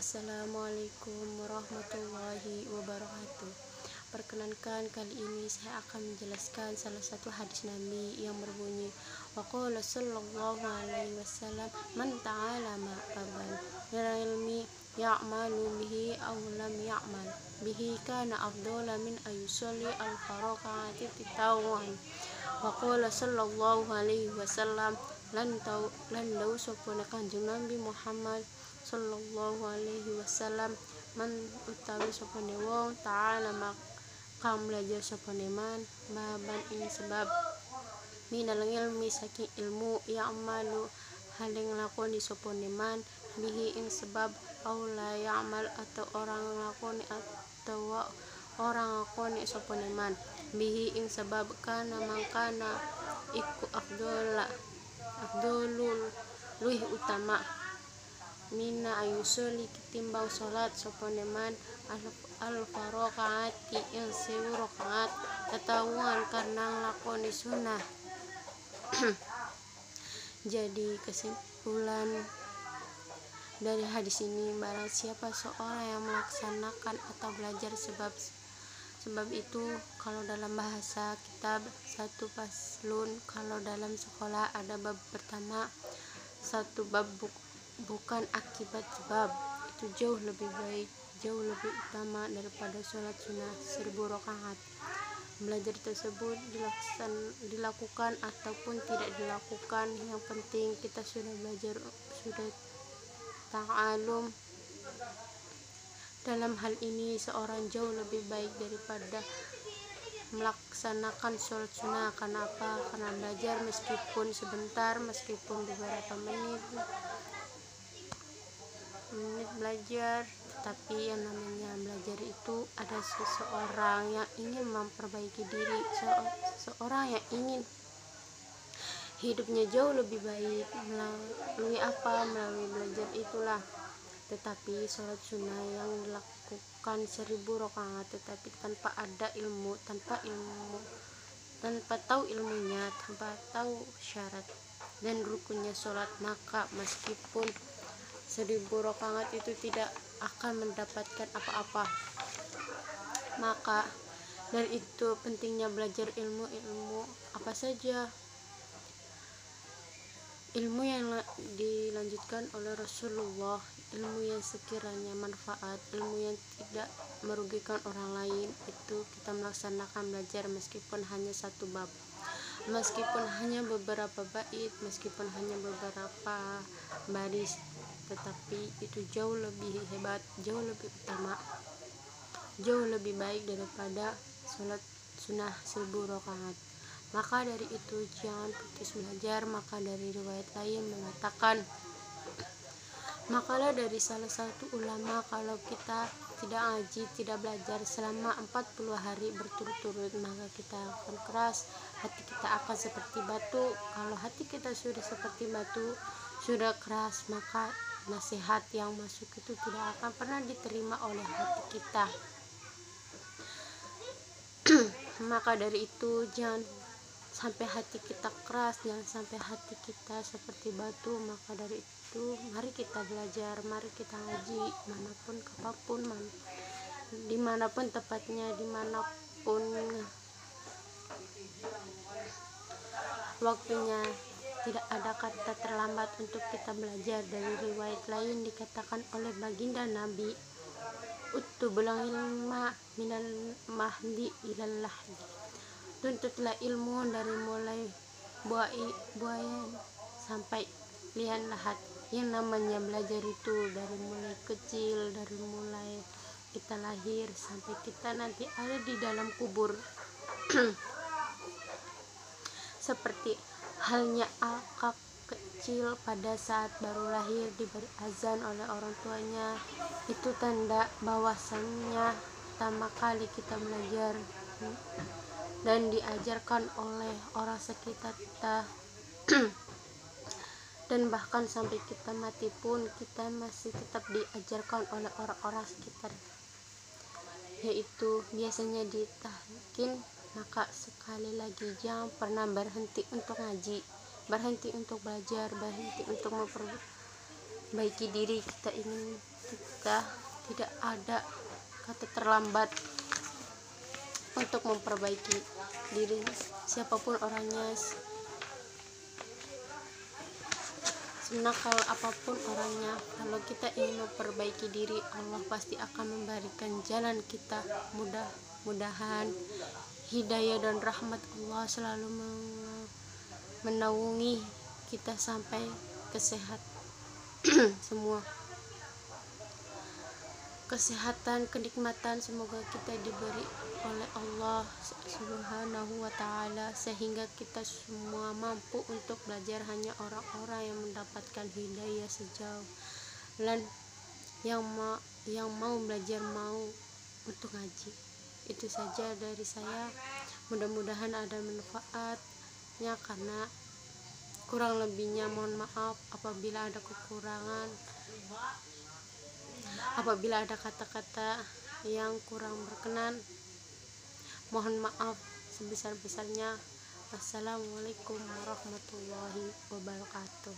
Assalamualaikum warahmatullahi wabarakatuh. Perkenankan, kali ini saya akan menjelaskan salah satu hadis Nabi yang berbunyi, waqala sallallahu alaihi wasallam, man ta'alama aban min ilmi ya'malu bihi aw lam ya'mal bihi kana afdala min ayusalli al-faraqati titawwan. Waqala sallallahu alaihi wasallam, lan daw sopone Kanjeng Nabi Muhammad sallallahu alaihi wasallam, man utawi sopone wong ta'ala kang belajar sopone man baban ing sebab minal ilmi saking ilmu ya'malu haling lakoni sopone man bihi ing sebab aula ya'mal atau orang lakoni atau orang lakoni sopone man bihi ing sebab kana mangkana iku afdolul luih utama mina ayusoli ketimbang sholat sopone man al-faraqaati yang sewu rakaat ketahuan karena lakoni sunnah. Jadi kesimpulan dari hadis ini, barang siapa seorang yang melaksanakan atau belajar sebab itu, kalau dalam bahasa kitab satu faslun, kalau dalam sekolah ada bab pertama, satu bab bukan akibat sebab, itu jauh lebih baik, jauh lebih utama daripada sholat sunnah 1000 rakaat. Belajar tersebut dilakukan ataupun tidak dilakukan, yang penting kita sudah belajar, sudah ta'alum. Dalam hal ini seorang jauh lebih baik daripada melaksanakan sholat sunnah. Kenapa? Karena belajar meskipun sebentar, meskipun beberapa menit belajar, tetapi yang namanya belajar itu ada seseorang yang ingin memperbaiki diri, seseorang yang ingin hidupnya jauh lebih baik. Melalui apa? Melalui belajar itulah. Tetapi sholat sunnah yang dilakukan 1000 rakaat tetapi tanpa ada ilmu, tanpa tahu ilmunya, tanpa tahu syarat dan rukunnya sholat, maka meskipun 1000 rakaat itu tidak akan mendapatkan apa-apa. Maka dari itu pentingnya belajar ilmu apa saja. Ilmu yang dilanjutkan oleh Rasulullah, ilmu yang sekiranya manfaat, ilmu yang tidak merugikan orang lain, itu kita melaksanakan belajar meskipun hanya satu bab, meskipun hanya beberapa bait, meskipun hanya beberapa baris, tetapi itu jauh lebih hebat, jauh lebih utama, jauh lebih baik daripada sholat sunnah 1000 rakaat. Maka dari itu jangan putus belajar. Maka dari riwayat lain mengatakan, makalah dari salah satu ulama, kalau kita tidak ngaji, tidak belajar selama 40 hari berturut-turut, maka kita akan keras, hati kita akan seperti batu. Kalau hati kita sudah seperti batu, sudah keras, maka nasihat yang masuk itu tidak akan pernah diterima oleh hati kita. Maka dari itu jangan sampai hati kita keras, jangan sampai hati kita seperti batu. Maka dari itu mari kita belajar, mari kita ngaji, manapun, kapanpun, dimanapun tepatnya, dimanapun waktunya. Tidak ada kata terlambat untuk kita belajar. Dari riwayat lain dikatakan oleh baginda Nabi, uttubul ilma minal mahdi ilal lahdi, tuntutlah ilmu dari mulai buayan sampai lian lahat. Yang namanya belajar itu dari mulai kecil, dari mulai kita lahir sampai kita nanti ada di dalam kubur. Seperti halnya akak kecil pada saat baru lahir diberi azan oleh orang tuanya, itu tanda bahwasannya pertama kali kita belajar dan diajarkan oleh orang sekitar kita. Dan bahkan sampai kita mati pun kita masih tetap diajarkan oleh orang-orang sekitar, yaitu biasanya ditahkin. Maka sekali lagi jangan pernah berhenti untuk ngaji, berhenti untuk belajar, berhenti untuk baiki diri. Kita tidak ada kata terlambat untuk memperbaiki diri siapapun orangnya, senakal apapun orangnya. Kalau kita ingin memperbaiki diri, Allah pasti akan memberikan jalan kita. Mudah-mudahan hidayah dan rahmat Allah selalu menaungi kita sampai kesehat semua kesehatan, kenikmatan semoga kita diberi oleh Allah Subhanahu wa Ta'ala, sehingga kita semua mampu untuk belajar. Hanya orang-orang yang mendapatkan hidayah sejauh dan yang mau belajar, mau untuk ngaji. Itu saja dari saya, mudah-mudahan ada manfaatnya, karena kurang lebihnya mohon maaf apabila ada kekurangan, apabila ada kata-kata yang kurang berkenan, mohon maaf sebesar-besarnya. Wassalamualaikum warahmatullahi wabarakatuh.